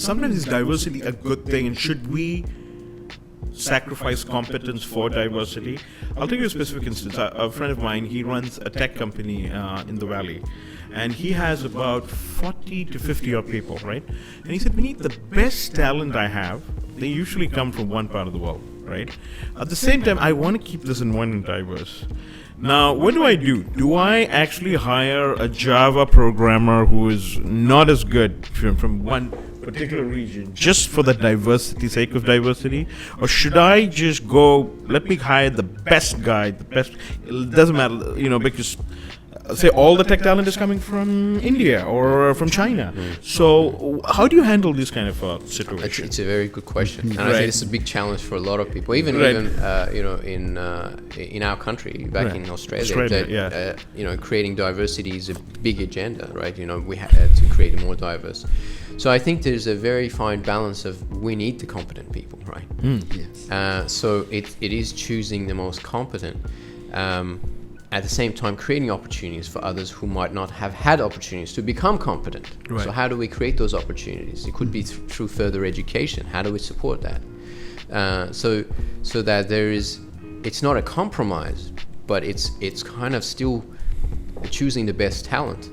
sometimes is diversity a good thing, and should we sacrifice competence for diversity? I'll take you a specific instance. A friend of mine, he runs a tech company in the Valley, and he has about 40 to 50 odd people, right? And he said, Vineet, the best talent I have, they usually come from one part of the world, right? At the same time, I want to keep this in one and diverse. Now, what do? Do I actually hire a Java programmer who is not as good from one particular region just for the sake of diversity? Or should I just go, let me hire the best guy, it doesn't matter, because say all the tech talent is coming from India or from China. So how do you handle this kind of situation? It's a very good question, and I think it's a big challenge for a lot of people. Even in our country, back in Australia, creating diversity is a big agenda, right? We had to create a more diverse. So I think there's a very fine balance of we need the competent people, right? Yes. So it is choosing the most competent. At the same time, creating opportunities for others who might not have had opportunities to become competent. Right. So how do we create those opportunities? It could be through further education. How do we support that? So that it's not a compromise, but it's kind of still choosing the best talent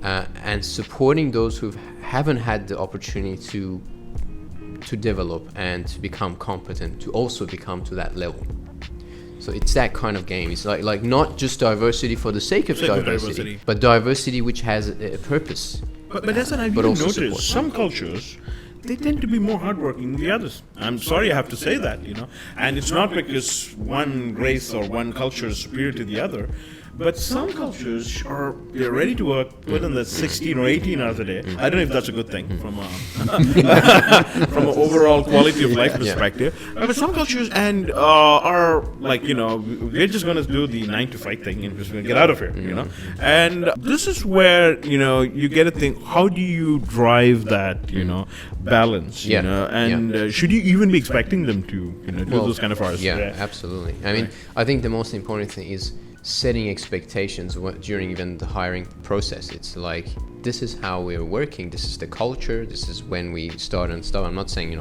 and supporting those who haven't had the opportunity to develop and to become competent, to also become to that level. So it's that kind of game. It's like not just diversity for the sake of diversity, but diversity which has a purpose. But that's what I've noticed. Some cultures, they tend to be more hardworking than the others. I'm sorry I have to say that, And it's not because one race or one culture is superior to the other. But some cultures they're ready to work within the 16 or 18 hours a day. I don't know if that's a good thing from an overall quality of life perspective. But some cultures are like, we're just going to do the 9 to 5 thing and just going to get out of here, And this is where, you get to think, how do you drive that, balance, And should you even be expecting them to, do those kind of hours? Yeah, absolutely. I mean, I think the most important thing is setting expectations during even the hiring process. It's like, this is how we're working, this is the culture, this is when we start and stuff. I'm not saying,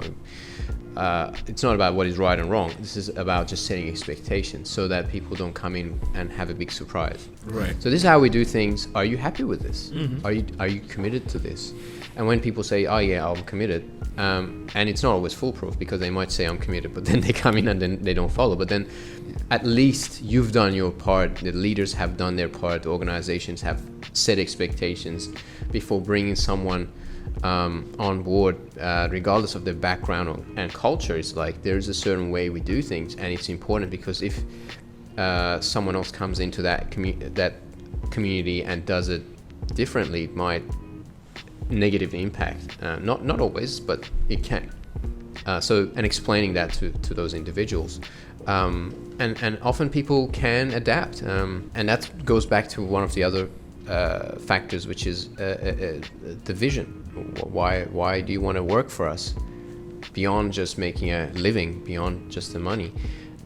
it's not about what is right and wrong. This is about just setting expectations so that people don't come in and have a big surprise. Right. So this is how we do things. Are you happy with this? Mm-hmm. Are you committed to this? And when people say, oh yeah, I'm committed, and it's not always foolproof, because they might say I'm committed, but then they come in and then they don't follow. But then at least you've done your part, the leaders have done their part, the organizations have set expectations before bringing someone on board, regardless of their background and culture. It's like there's a certain way we do things, and it's important because if someone else comes into that community and does it differently, it might negatively impact. Not always, but it can. And explaining that to those individuals. And often people can adapt. And that goes back to one of the other factors, which is the vision. Why do you want to work for us? Beyond just making a living, beyond just the money.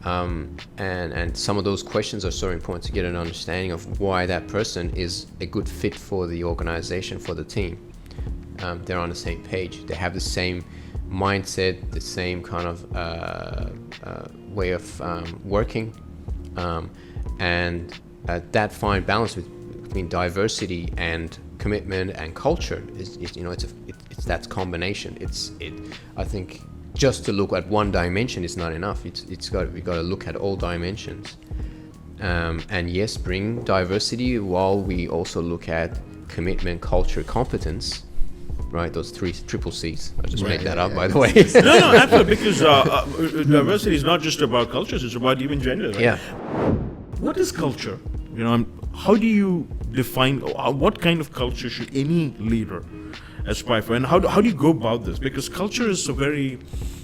And some of those questions are so important to get an understanding of why that person is a good fit for the organization, for the team. They're on the same page. They have the same mindset, the same kind of way of working, and that fine balance between diversity and commitment and culture is it's that combination. I think just to look at one dimension is not enough. We got to look at all dimensions, and yes, bring diversity while we also look at commitment, culture, competence. Right, those triple C's. I just made that up, by the way. No, absolutely, because diversity is not just about cultures; it's about even gender. Right? Yeah. What is culture? How do you define what kind of culture should any leader aspire for, and how do you go about this? Because culture is a very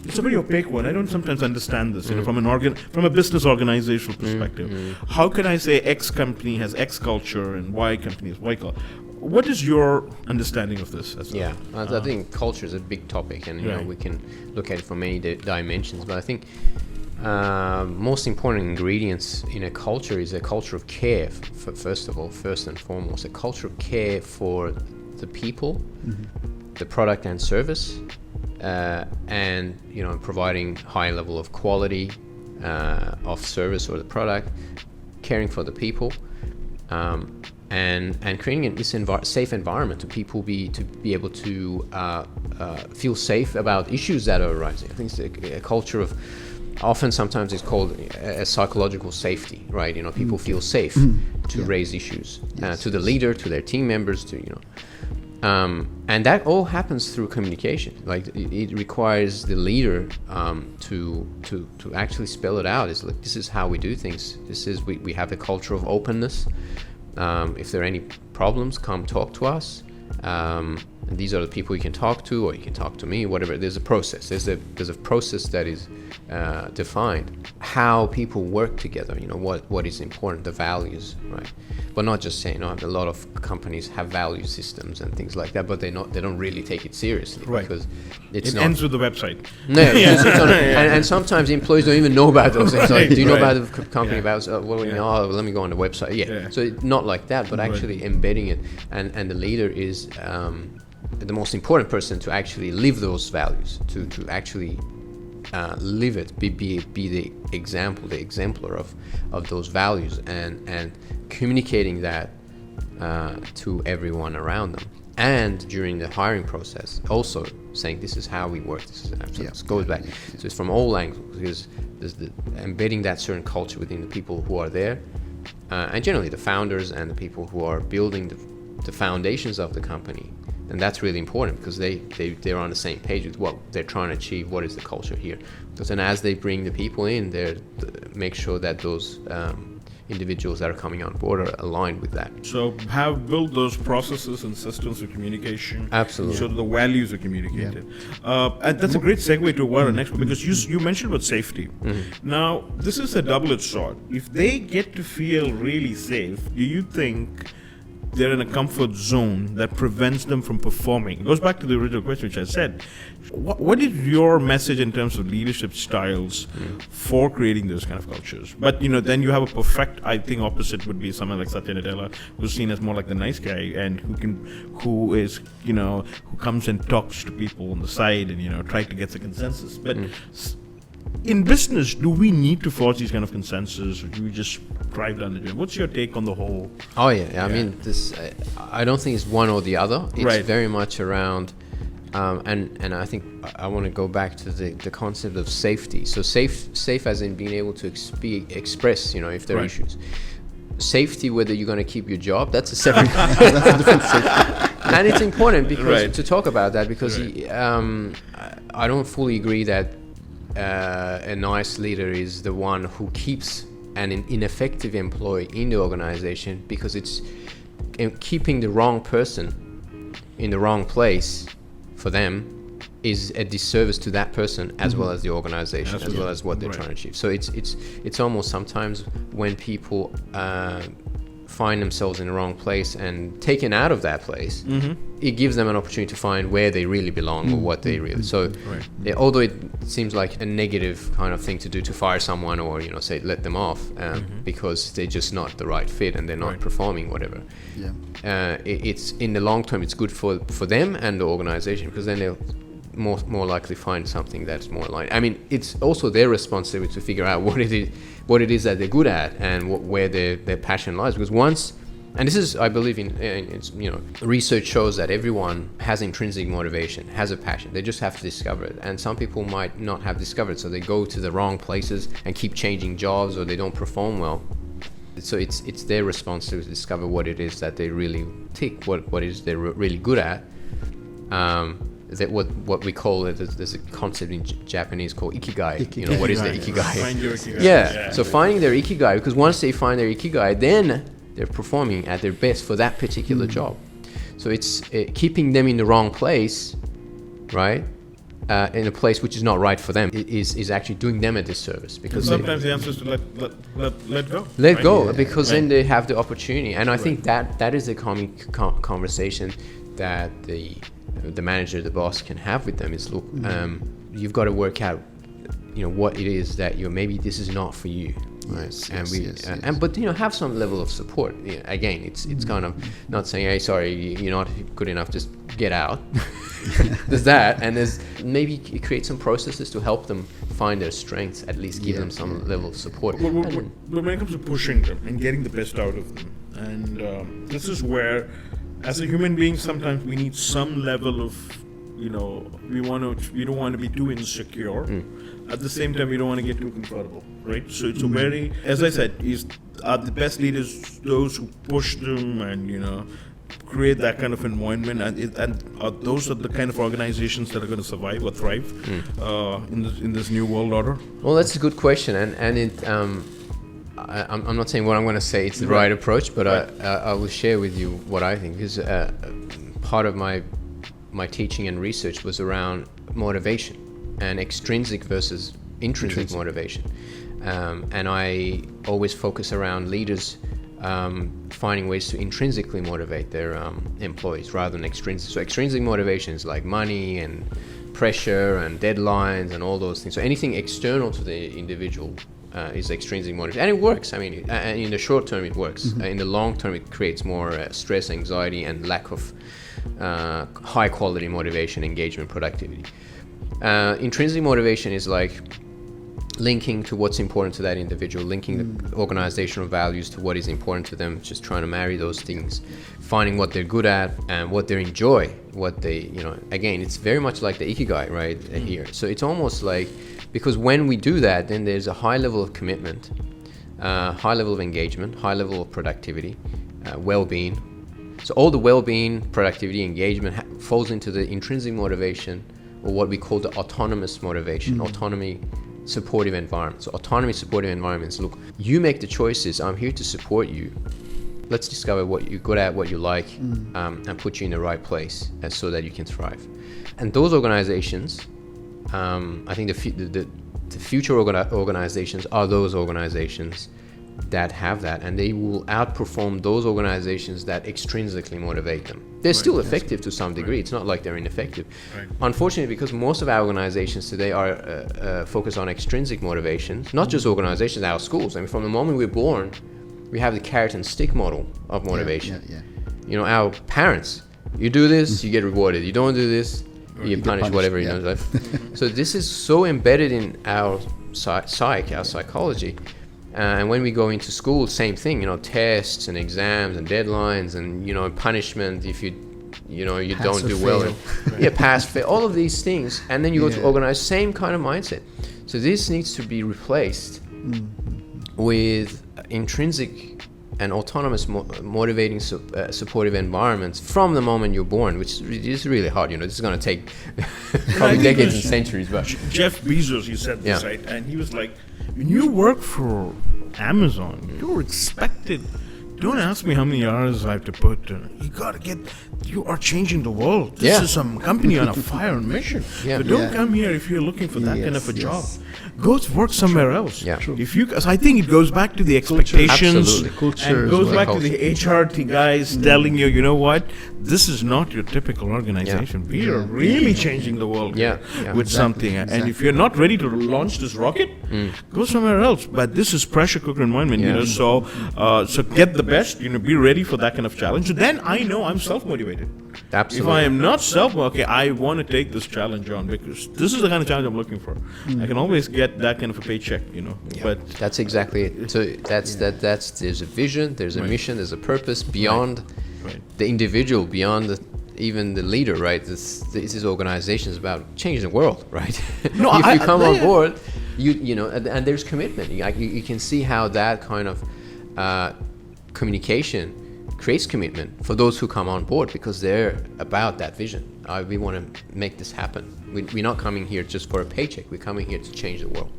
opaque one. I don't sometimes understand this. From a business organizational perspective, how can I say X company has X culture and Y company has Y culture? What is your understanding of this? I think culture is a big topic, and we can look at it from many dimensions. But I think most important ingredients in a culture is a culture of care. First and foremost, a culture of care for the people, the product and service, and providing high level of quality of service or the product, caring for the people, and creating this safe environment to people to be able to feel safe about issues that are arising. I think it's a culture of, sometimes it's called a psychological safety, right? People feel safe to raise issues to the leader, to their team members, and that all happens through communication. Like it requires the leader to actually spell it out. It's like, this is how we do things. We have a culture of openness. If there are any problems, come talk to us. And these are the people you can talk to, or you can talk to me, whatever. There's a process. There's a process that is defined. How people work together, what is important, the values, right? But not just saying, a lot of companies have value systems and things like that, but they don't really take it seriously, right? Because it ends with the website. No, and sometimes employees don't even know about those things. Like, do you know about the company? About let me go on the website. Yeah. So it's not like that, but actually embedding it, and the leader is the most important person to actually live those values, to actually live it, be the example, the exemplar of those values, and communicating that to everyone around them. And during the hiring process, also saying, this is how we work. This goes back. So it's from all angles, because there's embedding that certain culture within the people who are there, and generally the founders and the people who are building the foundations of the company. And that's really important, because they're on the same page with what they're trying to achieve. What is the culture here? Because then as they bring the people in, they make sure that those individuals that are coming on board are aligned with that. So have built those processes and systems of communication. Absolutely. So that the values are communicated. And that's a great segue to our next one, because you mentioned about safety. Now, this is a double-edged sword. If they get to feel really safe, do you think they're in a comfort zone that prevents them from performing? It goes back to the original question, which I said. What is your message in terms of leadership styles for creating those kind of cultures? But then you have a perfect, I think, opposite would be someone like Satya Nadella, who's seen as more like the nice guy, and who comes and talks to people on the side and try to get the consensus. But in business, do we need to forge these kind of consensus, or do we just drive down the drain? What's your take on the whole? Oh yeah. I mean, this. I don't think it's one or the other. It's very much around, and I think I want to go back to the concept of safety. So safe as in being able to express, if there are issues. Safety, whether you're going to keep your job, that's a separate. That's a different safety. And it's important because to talk about that, because I don't fully agree that a nice leader is the one who keeps an ineffective employee in the organization, because it's keeping the wrong person in the wrong place for them is a disservice to that person as well as the organization, as well as what they're trying to achieve. So it's almost sometimes when people find themselves in the wrong place and taken out of that place, it gives them an opportunity to find where they really belong or what they really. So although it seems like a negative kind of thing to do, to fire someone or say let them off because they're just not the right fit and they're not performing whatever, it's in the long term it's good for them and the organization, because then they'll more likely find something that's more aligned. I mean, it's also their responsibility to figure out what it is that they're good at and where their passion lies. Because once, and this is, I believe in it's, research shows that everyone has intrinsic motivation, has a passion. They just have to discover it. And some people might not have discovered, so they go to the wrong places and keep changing jobs, or they don't perform well. So it's their responsibility to discover what it is that they really tick, what is they're really good at. That what we call it, there's a concept in Japanese called ikigai. What is the ikigai? Find your ikigai. So finding their ikigai, because once they find their ikigai, then they're performing at their best for that particular job. So it's keeping them in the wrong place, right? In a place which is not right for them, is actually doing them a disservice, because sometimes the answer is to let go. Let go, because then they have the opportunity. And I think that is a common conversation that the manager, the boss can have with them is, look, you've got to work out, what it is that maybe this is not for you. right? Yes, And yes, yes. but have some level of support. Again, it's kind of not saying, hey, sorry, you're not good enough, just get out. There's that, and there's maybe create some processes to help them find their strengths, at least give them some level of support. But when it comes to pushing them and getting the best out of them, and this is where, as a human being, sometimes we need some level of, we don't want to be too insecure. At the same time, we don't want to get too comfortable, right? So it's a very, as I said, are the best leaders those who push them and create that kind of environment, and those are the kind of organizations that are going to survive or thrive in this new world order? Well, that's a good question, and it. I'm not saying what I'm going to say it's the right approach, but I will share with you what I think, because part of my teaching and research was around motivation and extrinsic versus intrinsic motivation, and I always focus around leaders finding ways to intrinsically motivate their employees rather than extrinsic. So extrinsic motivation is like money and pressure and deadlines and all those things. So anything external to the individual is extrinsic motivation, and it works. I mean, in the short term it works. In the long term it creates more stress, anxiety, and lack of high quality motivation, engagement, productivity. Intrinsic motivation is like linking to what's important to that individual, linking the organizational values to what is important to them, just trying to marry those things, finding what they're good at and what they enjoy, what they, again, it's very much like the ikigai right here. So it's almost like, because when we do that, then there's a high level of commitment, high level of engagement, high level of productivity, well-being. So all the well-being, productivity, engagement falls into the intrinsic motivation, or what we call the autonomous motivation, autonomy supportive environment. So autonomy supportive environments, look, you make the choices, I'm here to support you. Let's discover what you're good at, what you like, and put you in the right place so that you can thrive. And those organizations, I think the future organizations are those organizations that have that, and they will outperform those organizations that extrinsically motivate them. They're still effective to some degree. It's not like they're ineffective. Unfortunately, because most of our organizations today are focused on extrinsic motivation, not just organizations, our schools. I mean, from the moment we're born, we have the carrot and stick model of motivation. Our parents, you do this, you get rewarded. You don't do this, you get punished, whatever. So this is so embedded in our psyche, our psychology. And when we go into school, same thing, tests and exams and deadlines and, punishment if you don't do well. Pass, fail, all of these things. And then you go to organize, same kind of mindset. So this needs to be replaced with intrinsic and autonomous motivating supportive environments from the moment you're born, which is really hard. This is going to take probably decades and centuries. But Jeff Bezos, he said this, right? And he was like, when you work for Amazon, you're expected. Don't ask me how many hours I have to put. You are changing the world. This is some company on a fire mission. So don't come here if you're looking for that kind of a job. Go work somewhere else. Because I think it goes back to the expectations. Culture and goes back to the HR guys telling you, you know what, this is not your typical organization. We are really changing the world with something. And if you're not ready to launch this rocket, go somewhere else. But this is pressure cooker environment, so get the best, be ready for that kind of challenge. Then I know I'm self-motivated. Absolutely. If I am not I want to take this challenge on because this is the kind of challenge I'm looking for. I can always get that kind of a paycheck, But that's exactly it. So there's a vision, there's a mission, there's a purpose beyond the individual, beyond even the leader, right? This organization is about changing the world, right? No, if you come on board, and there's commitment. You can see how that kind of communication creates commitment for those who come on board because they're about that vision. We want to make this happen. We're not coming here just for a paycheck. We're coming here to change the world.